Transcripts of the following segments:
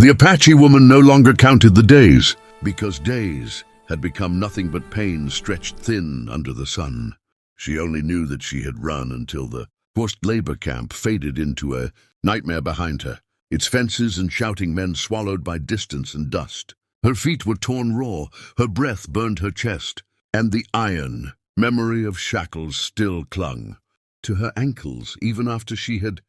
The Apache woman no longer counted the days, because days had become nothing but pain stretched thin under the sun. She only knew that she had run until the forced labor camp faded into a nightmare behind her, its fences and shouting men swallowed by distance and dust. Her feet were torn raw, her breath burned her chest, and the iron memory of shackles still clung to her ankles even after she had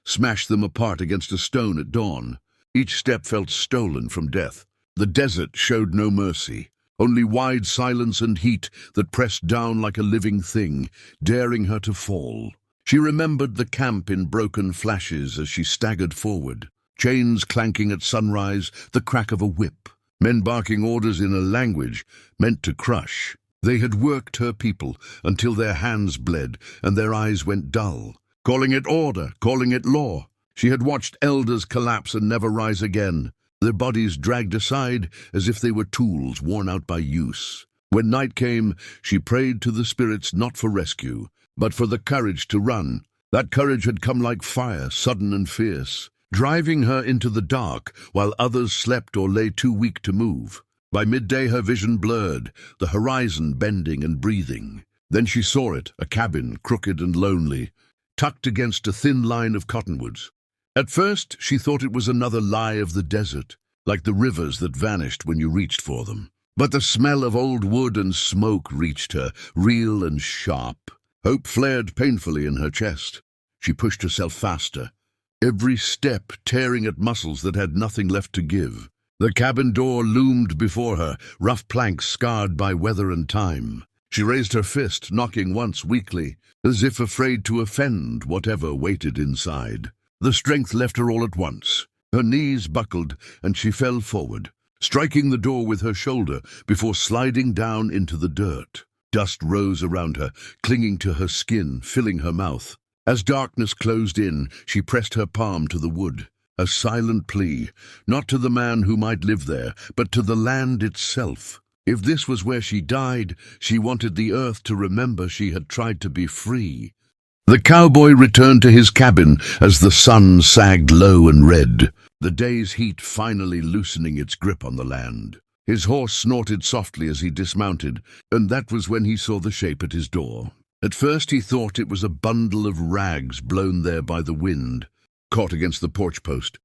smashed them apart against a stone at dawn. Each step felt stolen from death. The desert showed no mercy, only wide silence and heat that pressed down like a living thing, daring her to fall. She remembered the camp in broken flashes as she staggered forward, chains clanking at sunrise, the crack of a whip, men barking orders in a language meant to crush. They had worked her people until their hands bled and their eyes went dull, calling it order, calling it law. She had watched elders collapse and never rise again, their bodies dragged aside as if they were tools worn out by use. When night came, she prayed to the spirits not for rescue, but for the courage to run. That courage had come like fire, sudden and fierce, driving her into the dark while others slept or lay too weak to move. By midday her vision blurred, the horizon bending and breathing. Then she saw it, a cabin, crooked and lonely, tucked against a thin line of cottonwoods. At first she thought it was another lie of the desert, like the rivers that vanished when you reached for them. But the smell of old wood and smoke reached her, real and sharp. Hope flared painfully in her chest. She pushed herself faster, every step tearing at muscles that had nothing left to give. The cabin door loomed before her, rough planks scarred by weather and time. She raised her fist, knocking once weakly, as if afraid to offend whatever waited inside. The strength left her all at once. Her knees buckled, and she fell forward, striking the door with her shoulder before sliding down into the dirt. Dust rose around her, clinging to her skin, filling her mouth. As darkness closed in, she pressed her palm to the wood, a silent plea, not to the man who might live there, but to the land itself. If this was where she died, she wanted the earth to remember she had tried to be free. The cowboy returned to his cabin as the sun sagged low and red, the day's heat finally loosening its grip on the land. His horse snorted softly as he dismounted, and that was when he saw the shape at his door. At first he thought it was a bundle of rags blown there by the wind, caught against the porch post.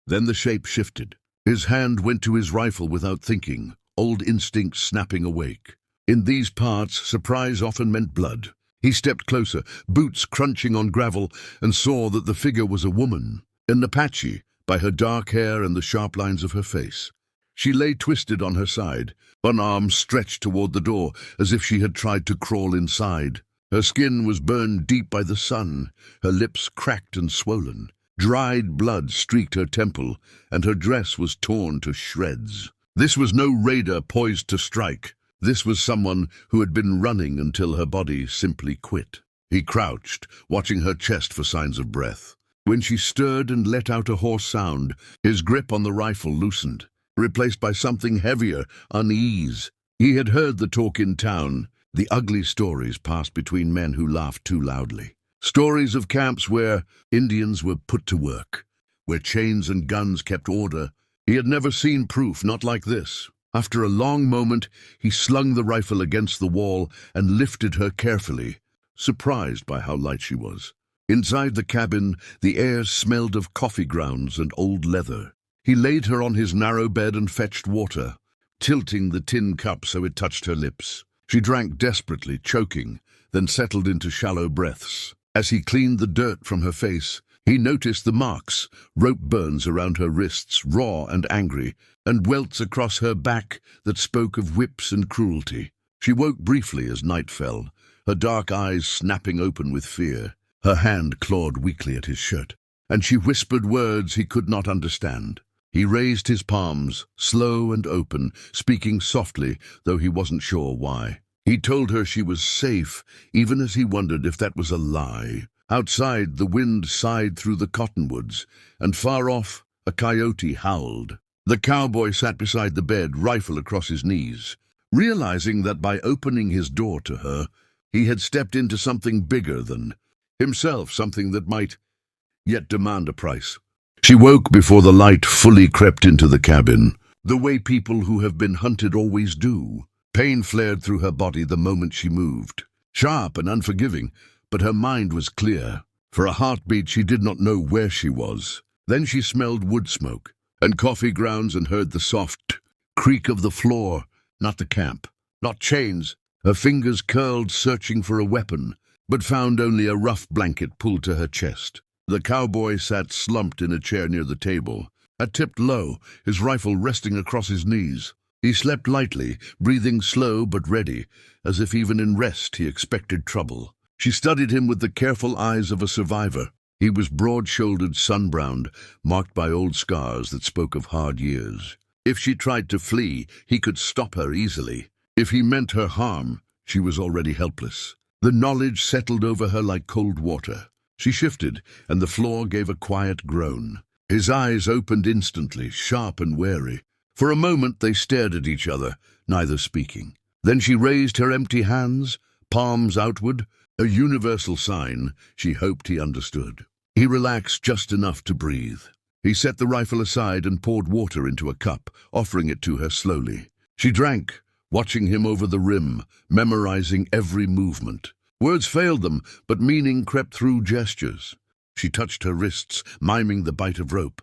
Then the shape shifted. His hand went to his rifle without thinking, old instincts snapping awake. In these parts, surprise often meant blood. He stepped closer, boots crunching on gravel, and saw that the figure was a woman, an Apache, by her dark hair and the sharp lines of her face. She lay twisted on her side, one arm stretched toward the door, as if she had tried to crawl inside. Her skin was burned deep by the sun, her lips cracked and swollen. Dried blood streaked her temple, and her dress was torn to shreds. This was no raider poised to strike. This was someone who had been running until her body simply quit. He crouched, watching her chest for signs of breath. When she stirred and let out a hoarse sound, his grip on the rifle loosened, replaced by something heavier, unease. He had heard the talk in town, the ugly stories passed between men who laughed too loudly. Stories of camps where Indians were put to work, where chains and guns kept order. He had never seen proof, not like this. After a long moment, he slung the rifle against the wall and lifted her carefully, surprised by how light she was. Inside the cabin, the air smelled of coffee grounds and old leather. He laid her on his narrow bed and fetched water, tilting the tin cup so it touched her lips. She drank desperately, choking, then settled into shallow breaths. As he cleaned the dirt from her face, he noticed the marks, rope burns around her wrists, raw and angry, and welts across her back that spoke of whips and cruelty. She woke briefly as night fell, her dark eyes snapping open with fear. Her hand clawed weakly at his shirt, and she whispered words he could not understand. He raised his palms, slow and open, speaking softly, though he wasn't sure why. He told her she was safe, even as he wondered if that was a lie. Outside, the wind sighed through the cottonwoods, and far off, a coyote howled. The cowboy sat beside the bed, rifle across his knees, realizing that by opening his door to her, he had stepped into something bigger than himself, something that might yet demand a price. She woke before the light fully crept into the cabin, the way people who have been hunted always do. Pain flared through her body the moment she moved, sharp and unforgiving, but her mind was clear. For a heartbeat, she did not know where she was. Then she smelled wood smoke and coffee grounds and heard the soft creak of the floor, not the camp, not chains. Her fingers curled, searching for a weapon, but found only a rough blanket pulled to her chest. The cowboy sat slumped in a chair near the table, head tipped low, his rifle resting across his knees. He slept lightly, breathing slow but ready, as if even in rest he expected trouble. She studied him with the careful eyes of a survivor. He was broad-shouldered, sun-browned, marked by old scars that spoke of hard years. If she tried to flee, he could stop her easily. If he meant her harm, she was already helpless. The knowledge settled over her like cold water. She shifted, and the floor gave a quiet groan. His eyes opened instantly, sharp and wary. For a moment they stared at each other, neither speaking. Then she raised her empty hands, palms outward, a universal sign she hoped he understood. He relaxed just enough to breathe. He set the rifle aside and poured water into a cup, offering it to her slowly. She drank, watching him over the rim, memorizing every movement. Words failed them, but meaning crept through gestures. She touched her wrists, miming the bite of rope,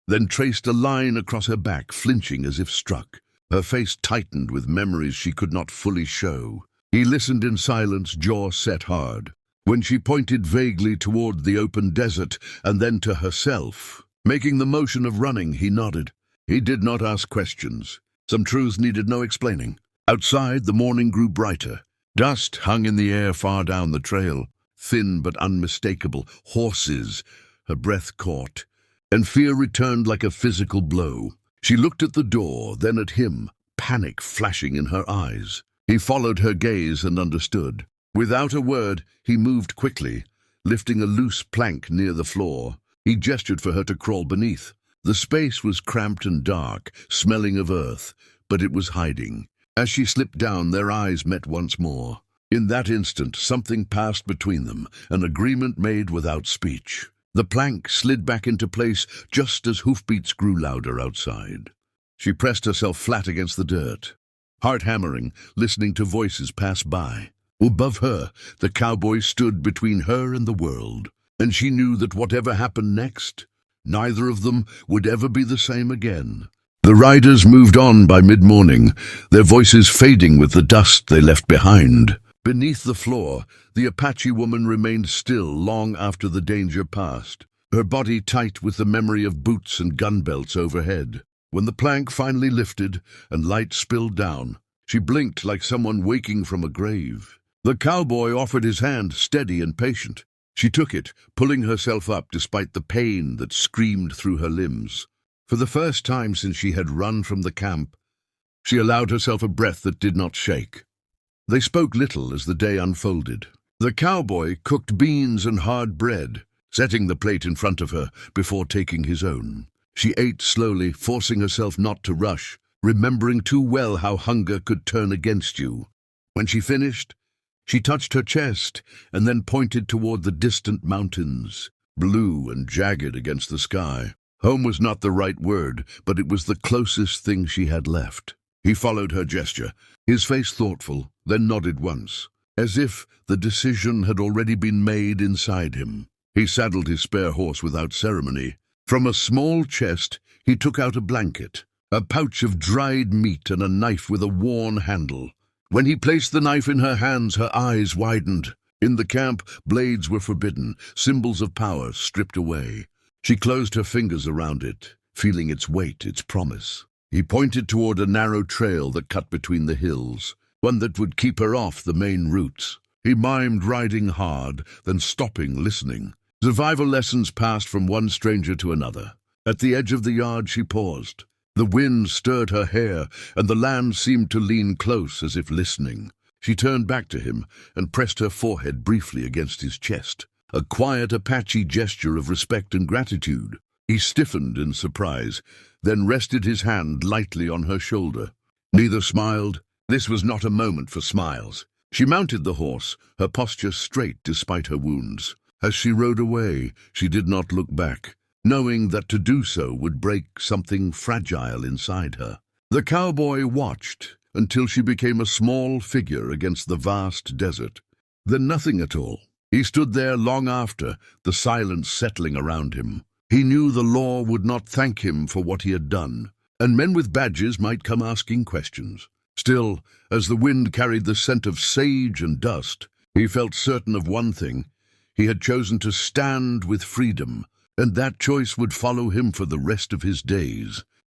then traced a line across her back, flinching as if struck. Her face tightened with memories she could not fully show. He listened in silence, jaw set hard. When she pointed vaguely toward the open desert and then to herself, making the motion of running, he nodded. He did not ask questions. Some truths needed no explaining. Outside, the morning grew brighter. Dust hung in the air far down the trail, thin but unmistakable. Horses, her breath caught, and fear returned like a physical blow. She looked at the door, then at him, panic flashing in her eyes. He followed her gaze and understood. Without a word, he moved quickly, lifting a loose plank near the floor. He gestured for her to crawl beneath. The space was cramped and dark, smelling of earth, but it was hiding. As she slipped down, their eyes met once more. In that instant, something passed between them, an agreement made without speech. The plank slid back into place just as hoofbeats grew louder outside. She pressed herself flat against the dirt, heart hammering, listening to voices pass by. Above her, the cowboy stood between her and the world, and she knew that whatever happened next, neither of them would ever be the same again. The riders moved on by mid-morning, their voices fading with the dust they left behind. Beneath the floor, the Apache woman remained still long after the danger passed, her body tight with the memory of boots and gun belts overhead. When the plank finally lifted and light spilled down, she blinked like someone waking from a grave. The cowboy offered his hand, steady and patient. She took it, pulling herself up despite the pain that screamed through her limbs. For the first time since she had run from the camp, she allowed herself a breath that did not shake. They spoke little as the day unfolded. The cowboy cooked beans and hard bread, setting the plate in front of her before taking his own. She ate slowly, forcing herself not to rush, remembering too well how hunger could turn against you. When she finished, she touched her chest and then pointed toward the distant mountains, blue and jagged against the sky. Home was not the right word, but it was the closest thing she had left. He followed her gesture, his face thoughtful, then nodded once, as if the decision had already been made inside him. He saddled his spare horse without ceremony. From a small chest, he took out a blanket, a pouch of dried meat and a knife with a worn handle. When he placed the knife in her hands, her eyes widened. In the camp, blades were forbidden, symbols of power stripped away. She closed her fingers around it, feeling its weight, its promise. He pointed toward a narrow trail that cut between the hills, one that would keep her off the main routes. He mimed riding hard, then stopping, listening. Survival lessons passed from one stranger to another. At the edge of the yard she paused. The wind stirred her hair, and the land seemed to lean close as if listening. She turned back to him and pressed her forehead briefly against his chest, a quiet Apache gesture of respect and gratitude. He stiffened in surprise, then rested his hand lightly on her shoulder. Neither smiled. This was not a moment for smiles. She mounted the horse, her posture straight despite her wounds. As she rode away, she did not look back. knowing that to do so would break something fragile inside her. The cowboy watched until she became a small figure against the vast desert. Then nothing at all. He stood there long after, the silence settling around him. He knew the law would not thank him for what he had done, and men with badges might come asking questions. Still, as the wind carried the scent of sage and dust, he felt certain of one thing. He had chosen to stand with freedom, and that choice would follow him for the rest of his days.